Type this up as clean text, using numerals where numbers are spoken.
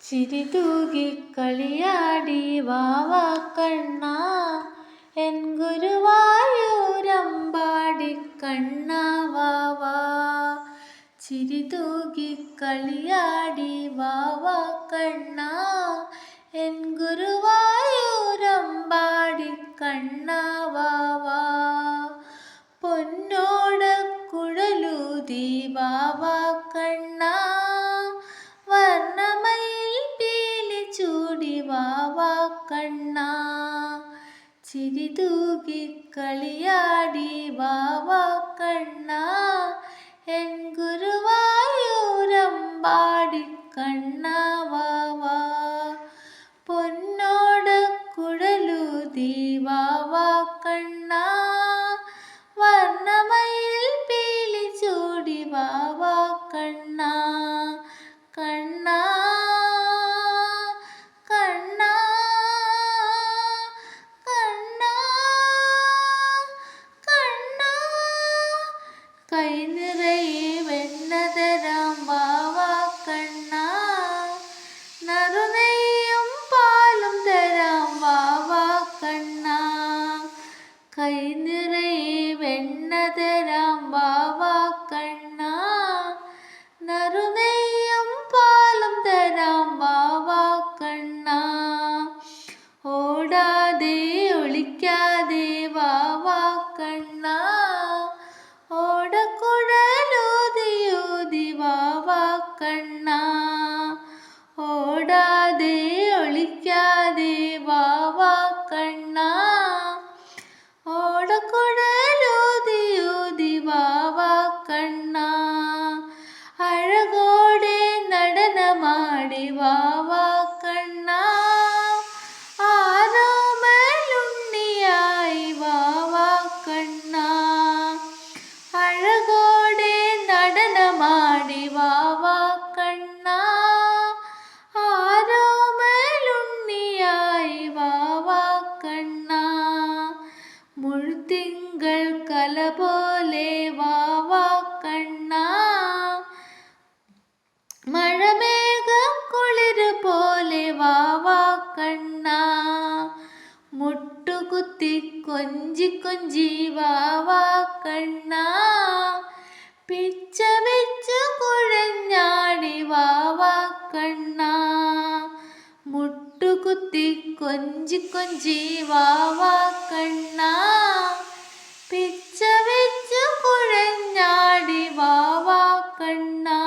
ചിരി തൂകി കളിയാടി വാവാ കണ്ണാ എൻ ഗുരുവായൂരമ്പാടി കണ്ണാ വാവാ. ചിരി തൂകി കളിയാടി വാവാ കണ്ണാ എൻ ഗുരുവായൂരമ്പാടി കണ്ണാ വാവാ. പൊന്നോട കുഴലൂതി വാവാ കണ്ണാ വർണ്ണമയിൽ പീലി ചൂടി വാവാ കണ്ണാ. ചിരി തൂകി കളിയാടി വാവാ കണ്ണാ എൻ ഗുരുവായൂരമ്പാടി കണ്ണാ വാവാ. പൊന്നോട കുഴലൂതി വാവാ കണ്ണാ വർണ്ണമയിൽ പീലി ചൂടി വാവാ കണ്ണാ. കണ്ണാ കണ്ണാ കണ്ണാ കണ്ണാ. കൈ നിറയെ വെണ്ണ തരാം വാവാ കണ്ണാ നറുനെയ്യും പാലും തരാം വാവാ കണ്ണാ. കൈ നിറയെ വെണ്ണ തരാം വാവാ കണ്ണാ നറുനെയ്യും പാലും തരാം വാവാ കണ്ണാ. ഓടാതെ ഒളിക്കാതെ വാവാ കണ്ണാ ഓടക്കുഴലൂതിയൂതി വാവാ കണ്ണാ. ഓടാതെ ഒളിക്കാതെ വാവാ കണ്ണാ ഓടക്കുഴലൂതിയൂതി വാവാ കണ്ണാ. അഴകോടെ നടനമാടി വാവാ കണ്ണാ ആരോമലുണ്ണിയായി വാവാ കണ്ണാ. അഴകോടെ നടനമാടി വാവാ കണ്ണാ ആരോമലുണ്ണിയായി വാവാ കണ്ണാ. മുഴുത്തിങ്കൾ കല പോലെ വാവാ കണ്ണാ മഴമേഘക്കുളിര് പോലെ വാവാ കണ്ണാ. മുട്ടുകുത്തി കൊഞ്ചി കൊഞ്ചി വാവാ കണ്ണാ പിച്ച വെച്ചു കുഴഞ്ഞാടി വാവാ കണ്ണാ. മുട്ടുകുത്തി കൊഞ്ചി കൊഞ്ചി വാവാ കണ്ണാ പിച്ച വെച്ചു കുഴഞ്ഞാടി വാവാ കണ്ണാ.